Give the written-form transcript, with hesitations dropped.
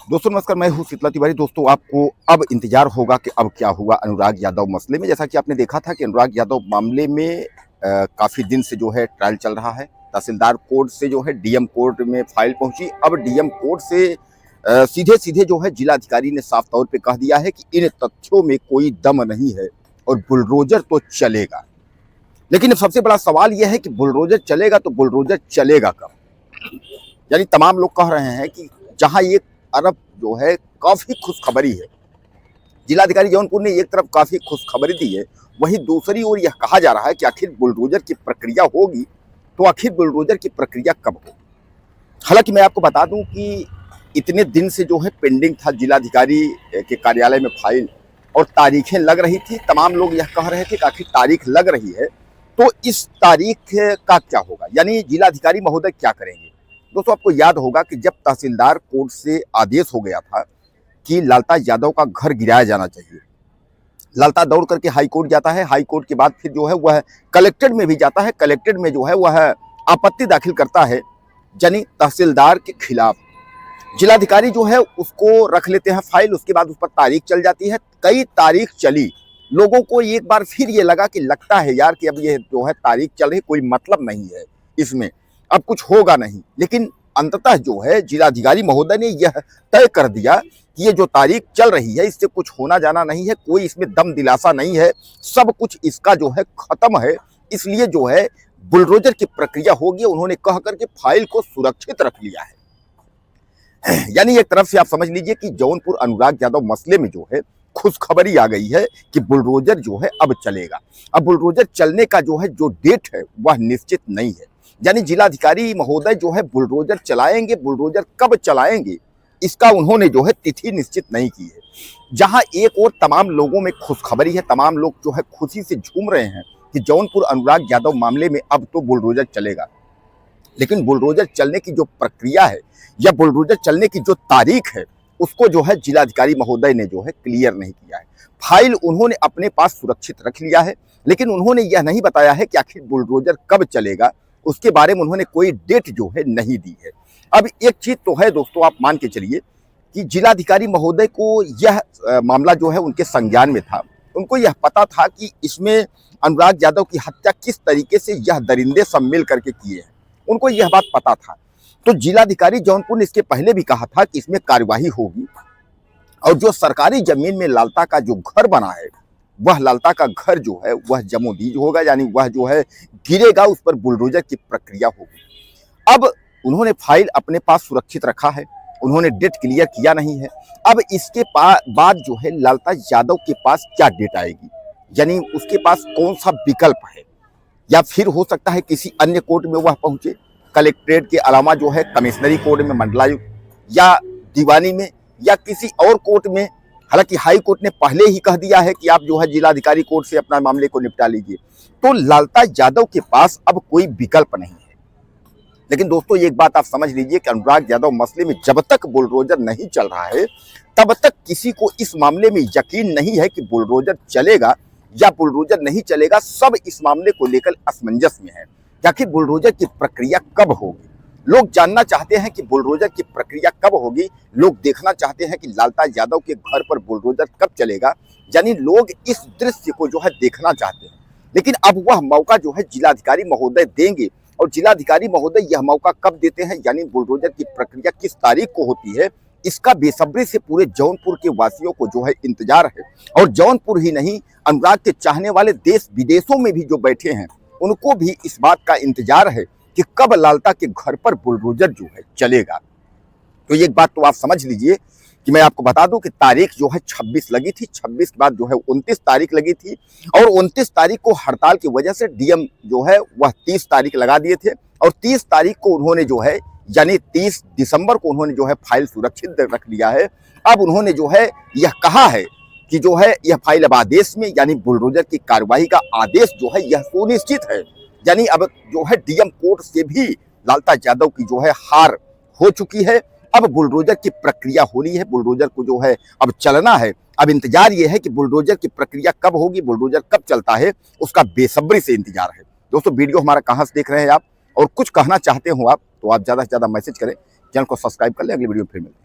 दोस्तों नमस्कार, मैं हूं शीतला तिवारी। दोस्तों आपको अब इंतजार होगा कि अब क्या हुआ अनुराग यादव मसले में। जैसा कि आपने देखा था कि अनुराग यादव मामले में काफ़ी दिन से जो है ट्रायल चल रहा है। तहसीलदार कोर्ट से जो है डीएम कोर्ट में फाइल पहुंची। अब डीएम कोर्ट से सीधे सीधे जो है जिलाधिकारी ने साफ तौर पे कह दिया है कि इन तथ्यों में कोई दम नहीं है और बुलडोजर तो चलेगा। लेकिन अब सबसे बड़ा सवाल यह है कि बुलडोजर चलेगा तो बुलडोजर चलेगा कब। यानी तमाम लोग कह रहे हैं कि जहां एक अरब जो है काफी खुशखबरी है, जिलाधिकारी जौनपुर ने एक तरफ काफी खुशखबरी दी है, वहीं दूसरी ओर यह कहा जा रहा है कि आखिर बुलडोजर की प्रक्रिया होगी तो आखिर बुलडोजर की प्रक्रिया कब होगी। हालांकि मैं आपको बता दूं कि इतने दिन से जो है पेंडिंग था जिलाधिकारी के कार्यालय में फाइल और तारीखें लग रही थी। तमाम लोग यह कह रहे थे कि आखिर तारीख लग रही है तो इस तारीख का क्या होगा, यानी जिलाधिकारी महोदय क्या करेंगे। दोस्तों आपको याद होगा कि जब तहसीलदार कोर्ट से आदेश हो गया था कि लालता यादव का घर गिराया जाना चाहिए, लालता दौड़ करके हाई कोर्ट जाता है, हाई कोर्ट के बाद फिर जो है वह कलेक्टेड में भी जाता है, कलेक्टेड में जो है वह आपत्ति दाखिल करता है यानी तहसीलदार के खिलाफ। जिलाधिकारी जो है उसको रख लेते हैं फाइल, उसके बाद उस पर तारीख चल जाती है। कई तारीख चली, लोगों को एक बार फिर ये लगा कि लगता है यार कि अब ये जो है तारीख चल रही, कोई मतलब नहीं है इसमें, अब कुछ होगा नहीं। लेकिन अंततः जो है जिलाधिकारी महोदय ने यह तय कर दिया कि ये जो तारीख चल रही है इससे कुछ होना जाना नहीं है, कोई इसमें दम दिलासा नहीं है, सब कुछ इसका जो है खत्म है, इसलिए जो है बुलडोजर की प्रक्रिया होगी। उन्होंने कह करके फाइल को सुरक्षित रख लिया है। यानी एक तरफ से आप समझ लीजिए कि जौनपुर अनुराग यादव मसले में जो है खुशखबरी आ गई है कि बुलडोजर जो है अब चलेगा। अब बुलडोजर चलने का जो है जो डेट है वह निश्चित नहीं है, यानी जिलाधिकारी महोदय जो है बुलडोजर चलाएंगे, बुलडोजर कब चलाएंगे इसका उन्होंने जो है तिथि निश्चित नहीं की है। जहां एक और तमाम लोगों में खुशखबरी है, तमाम लोग जो है खुशी से झूम रहे हैं कि जौनपुर अनुराग यादव मामले में अब तो बुलडोजर चलेगा। लेकिन बुलडोजर चलने की जो प्रक्रिया है या बुलडोजर चलने की जो तारीख है उसको जो है जिलाधिकारी महोदय ने जो है क्लियर नहीं किया है। फाइल उन्होंने अपने पास सुरक्षित रख लिया है, लेकिन उन्होंने यह नहीं बताया है कि आखिर बुलडोजर कब चलेगा, उसके बारे में उन्होंने कोई डेट जो है नहीं दी है। अब एक चीज तो है दोस्तों, आप मान के चलिए कि जिलाधिकारी महोदय को यह मामला जो है उनके संज्ञान में था, उनको यह पता था कि इसमें अनुराग यादव की हत्या किस तरीके से यह दरिंदे सब मिल करके किए हैं, उनको यह बात पता था। तो जिलाधिकारी जौनपुर ने इसके पहले भी कहा था कि इसमें कार्यवाही होगी और जो सरकारी जमीन में लालता का जो घर बना है वह लालता का घर जो है वह जमोदीज होगा, यानी वह जो है गिरेगा, उस पर बुलडोजर की प्रक्रिया होगी। अब उन्होंने फाइल अपने पास सुरक्षित रखा है, उन्होंने डेट क्लियर किया नहीं है। अब इसके बाद जो है लालता यादव के पास क्या डेट आएगी, यानी उसके पास कौन सा विकल्प है, या फिर हो सकता है किसी अन्य कोर्ट में वह पहुंचे, कलेक्ट्रेट के अलावा जो है कमिश्नरी कोर्ट में, मंडलायुक्त या दीवानी में या किसी और कोर्ट में। हालांकि हाई कोर्ट ने पहले ही कह दिया है कि आप जो है जिलाधिकारी कोर्ट से अपना मामले को निपटा लीजिए। तो लालता यादव के पास अब कोई विकल्प नहीं है। लेकिन दोस्तों एक बात आप समझ लीजिए कि अनुराग यादव मसले में जब तक बुलडोजर नहीं चल रहा है तब तक किसी को इस मामले में यकीन नहीं है कि बुलडोजर चलेगा या बुलडोजर नहीं चलेगा। सब इस मामले को लेकर असमंजस में है कि आखिर बुलडोजर की प्रक्रिया कब होगी। लोग जानना चाहते हैं कि बुलडोजर की प्रक्रिया कब होगी, लोग देखना चाहते हैं कि लालता यादव के घर पर बुलडोजर कब चलेगा, यानी लोग इस दृश्य को जो है देखना चाहते हैं। लेकिन अब वह मौका जो है जिलाधिकारी महोदय देंगे, और जिलाधिकारी महोदय यह मौका कब देते हैं, यानी बुलडोजर की प्रक्रिया किस तारीख को होती है, इसका बेसब्री से पूरे जौनपुर के वासियों को जो है इंतजार है। और जौनपुर ही नहीं, अनुराग के चाहने वाले देश विदेशों में भी जो बैठे हैं उनको भी इस बात का इंतजार है कि कब लालता के घर पर बुलडोजर जो है चलेगा। तो एक बात तो आप समझ लीजिए कि मैं आपको बता दूं कि तारीख जो है 26 लगी थी, 26 के बाद जो है 29 तारीख लगी थी, और 29 तारीख को हड़ताल की वजह से डीएम जो है वह 30 तारीख लगा दिए थे, और 30 तारीख को उन्होंने जो है यानी 30 दिसंबर को उन्होंने जो है फाइल सुरक्षित रख लिया है। अब उन्होंने जो है यह कहा है कि जो है यह फाइल अब आदेश में, यानी बुलडोजर की कार्यवाही का आदेश जो है यह सुनिश्चित है। यानी अब जो है डीएम कोर्ट से भी लालता यादव की जो है हार हो चुकी है। अब बुलडोजर की प्रक्रिया होनी है, बुलडोजर को जो है अब चलना है। अब इंतजार ये है कि बुलडोजर की प्रक्रिया कब होगी, बुलडोजर कब चलता है, उसका बेसब्री से इंतजार है। दोस्तों वीडियो हमारा कहाँ से देख रहे हैं आप और कुछ कहना चाहते हो आप तो आप ज़्यादा से ज़्यादा मैसेज करें, चैनल को सब्सक्राइब कर लें। अगली वीडियो में फिर मिलें।